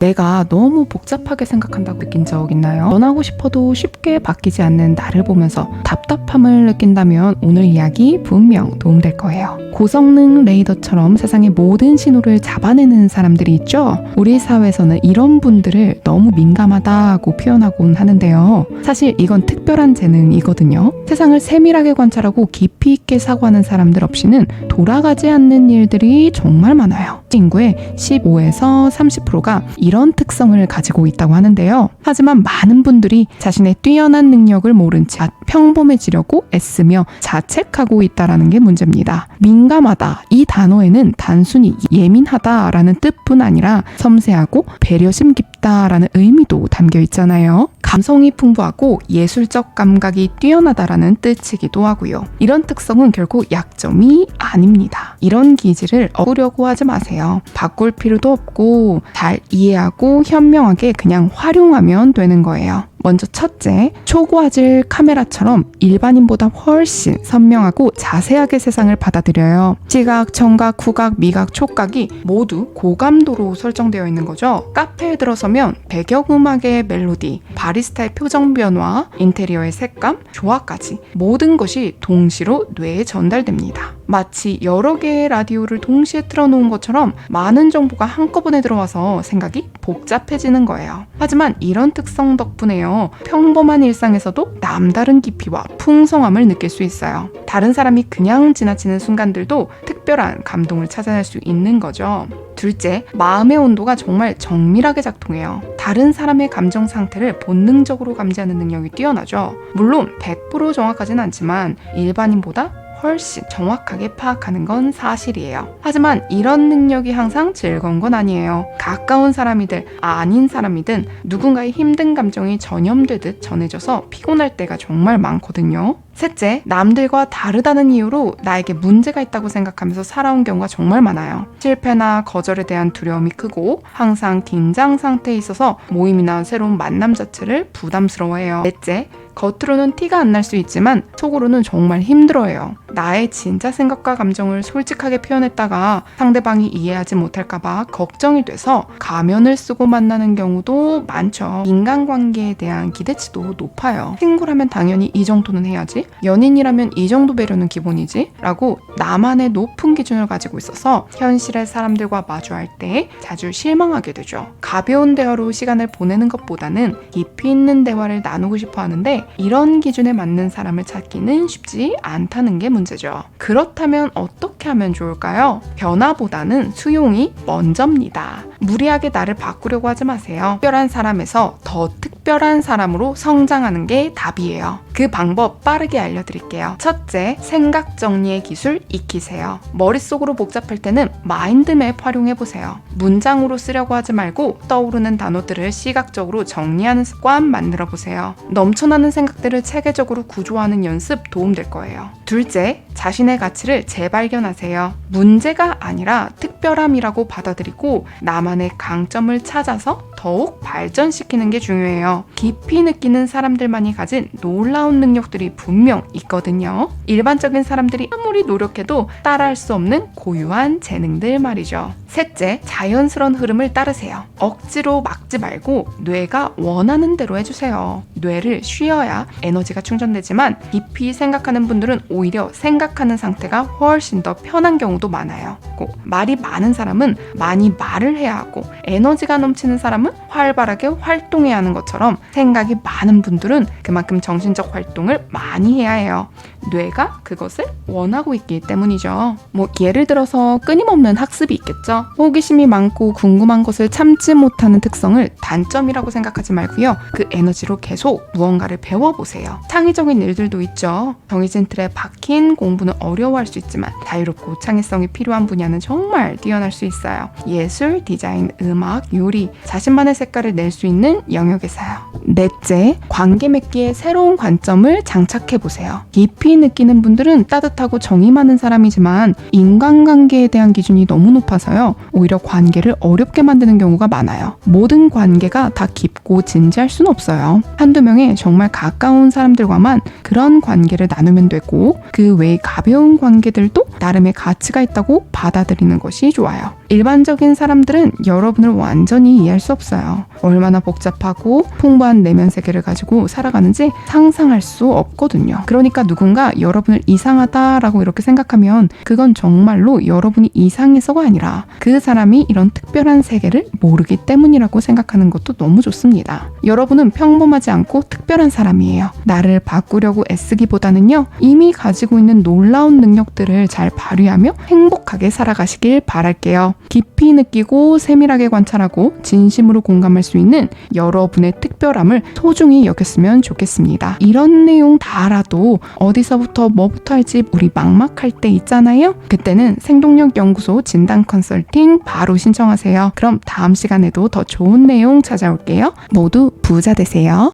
내가 너무 복잡하게 생각한다고 느낀 적 있나요? 변하고 싶어도 쉽게 바뀌지 않는 나를 보면서 답답함을 느낀다면 오늘 이야기 분명 도움될 거예요. 고성능 레이더처럼 세상의 모든 신호를 잡아내는 사람들이 있죠? 우리 사회에서는 이런 분들을 너무 민감하다고 표현하곤 하는데요. 사실 이건 특별한 재능이거든요. 세상을 세밀하게 관찰하고 깊이 있게 사고하는 사람들 없이는 돌아가지 않는 일들이 정말 많아요. 인구의 15에서 30%가 이런 특성을 가지고 있다고 하는데요. 하지만 많은 분들이 자신의 뛰어난 능력을 모른 채 평범해지려고 애쓰며 자책하고 있다는 게 문제입니다. 민감하다, 이 단어에는 단순히 예민하다라는 뜻뿐 아니라 섬세하고 배려심 깊다라는 의미도 담겨 있잖아요. 감성이 풍부하고 예술적 감각이 뛰어나다라는 뜻이기도 하고요. 이런 특성은 결코 약점이 아닙니다. 이런 기질을 얻으려고 하지 마세요. 바꿀 필요도 없고 잘 이해하고 현명하게 그냥 활용하면 되는 거예요. 먼저 첫째, 초고화질 카메라처럼 일반인보다 훨씬 선명하고 자세하게 세상을 받아들여요. 시각, 청각, 후각, 미각, 촉각이 모두 고감도로 설정되어 있는 거죠. 카페에 들어서면 배경음악의 멜로디, 바리스타의 표정 변화, 인테리어의 색감, 조화까지 모든 것이 동시로 뇌에 전달됩니다. 마치 여러 개의 라디오를 동시에 틀어놓은 것처럼 많은 정보가 한꺼번에 들어와서 생각이 복잡해지는 거예요. 하지만 이런 특성 덕분에요. 평범한 일상에서도 남다른 깊이와 풍성함을 느낄 수 있어요. 다른 사람이 그냥 지나치는 순간들도 특별한 감동을 찾아낼 수 있는 거죠. 둘째, 마음의 온도가 정말 정밀하게 작동해요. 다른 사람의 감정 상태를 본능적으로 감지하는 능력이 뛰어나죠. 물론 100% 정확하진 않지만 일반인보다 훨씬 정확하게 파악하는 건 사실이에요. 하지만 이런 능력이 항상 즐거운 건 아니에요. 가까운 사람이든 아닌 사람이든 누군가의 힘든 감정이 전염되듯 전해져서 피곤할 때가 정말 많거든요. 셋째, 남들과 다르다는 이유로 나에게 문제가 있다고 생각하면서 살아온 경우가 정말 많아요. 실패나 거절에 대한 두려움이 크고 항상 긴장 상태에 있어서 모임이나 새로운 만남 자체를 부담스러워해요. 넷째, 겉으로는 티가 안 날 수 있지만 속으로는 정말 힘들어해요. 나의 진짜 생각과 감정을 솔직하게 표현했다가 상대방이 이해하지 못할까봐 걱정이 돼서 가면을 쓰고 만나는 경우도 많죠. 인간관계에 대한 기대치도 높아요. 친구라면 당연히 이 정도는 해야지, 연인이라면 이 정도 배려는 기본이지 라고 나만의 높은 기준을 가지고 있어서 현실의 사람들과 마주할 때 자주 실망하게 되죠. 가벼운 대화로 시간을 보내는 것보다는 깊이 있는 대화를 나누고 싶어 하는데 이런 기준에 맞는 사람을 찾기는 쉽지 않다는 게 문제죠. 그렇다면 어떻게 하면 좋을까요? 변화보다는 수용이 먼저입니다. 무리하게 나를 바꾸려고 하지 마세요. 특별한 사람에서 더 특별한 사람으로 성장하는 게 답이에요. 그 방법 빠르게 알려드릴게요. 첫째, 생각 정리의 기술 익히세요. 머릿속으로 복잡할 때는 마인드맵 활용해보세요. 문장으로 쓰려고 하지 말고 떠오르는 단어들을 시각적으로 정리하는 습관 만들어보세요. 넘쳐나는 생각들을 체계적으로 구조하는 연습 도움될 거예요. 둘째, 자신의 가치를 재발견하세요. 문제가 아니라 특별함이라고 받아들이고 나만의 강점을 찾아서 더욱 발전시키는 게 중요해요. 깊이 느끼는 사람들만이 가진 놀라운 능력들이 분명 있거든요. 일반적인 사람들이 아무리 노력해도 따라할 수 없는 고유한 재능들 말이죠. 셋째, 자연스러운 흐름을 따르세요. 억지로 막지 말고 뇌가 원하는 대로 해주세요. 뇌를 쉬어야 에너지가 충전되지만 깊이 생각하는 분들은 오히려 생각하는 상태가 훨씬 더 편한 경우도 많아요. 말이 많은 사람은 많이 말을 해야 하고 에너지가 넘치는 사람은 활발하게 활동해야 하는 것처럼 생각이 많은 분들은 그만큼 정신적 활동을 많이 해야 해요. 뇌가 그것을 원하고 있기 때문이죠. 예를 들어서 끊임없는 학습이 있겠죠. 호기심이 많고 궁금한 것을 참지 못하는 특성을 단점이라고 생각하지 말고요. 그 에너지로 계속 무언가를 배워보세요. 창의적인 일들도 있죠. 정해진 틀에 박힌 공부는 어려워할 수 있지만 자유롭고 창의성이 필요한 분야는 정말 뛰어날 수 있어요. 예술, 디자인, 음악, 요리, 자신만의 색깔을 낼 수 있는 영역에서요. 넷째, 관계 맺기에 새로운 관점을 장착해보세요. 깊이 느끼는 분들은 따뜻하고 정이 많은 사람이지만 인간관계에 대한 기준이 너무 높아서요. 오히려 관계를 어렵게 만드는 경우가 많아요. 모든 관계가 다 깊고 진지할 수는 없어요. 한두 명의 정말 가까운 사람들과만 그런 관계를 나누면 되고 그 외의 가벼운 관계들도 나름의 가치가 있다고 받아들이는 것이 좋아요. 일반적인 사람들은 여러분을 완전히 이해할 수 없어요. 있어요. 얼마나 복잡하고 풍부한 내면 세계를 가지고 살아가는지 상상할 수 없거든요. 그러니까 누군가 여러분을 이상하다라고 이렇게 생각하면 그건 정말로 여러분이 이상해서가 아니라 그 사람이 이런 특별한 세계를 모르기 때문이라고 생각하는 것도 너무 좋습니다. 여러분은 평범하지 않고 특별한 사람이에요. 나를 바꾸려고 애쓰기보다는요, 이미 가지고 있는 놀라운 능력들을 잘 발휘하며 행복하게 살아가시길 바랄게요. 깊이 느끼고 세밀하게 관찰하고 진심으로 공감할 수 있는 여러분의 특별함을 소중히 여겼으면 좋겠습니다. 이런 내용 다 알아도 어디서부터 뭐부터 할지 우리 막막할 때 있잖아요. 그때는 생동력 연구소 진단 컨설팅 바로 신청하세요. 그럼 다음 시간에도 더 좋은 내용 찾아올게요. 모두 부자 되세요.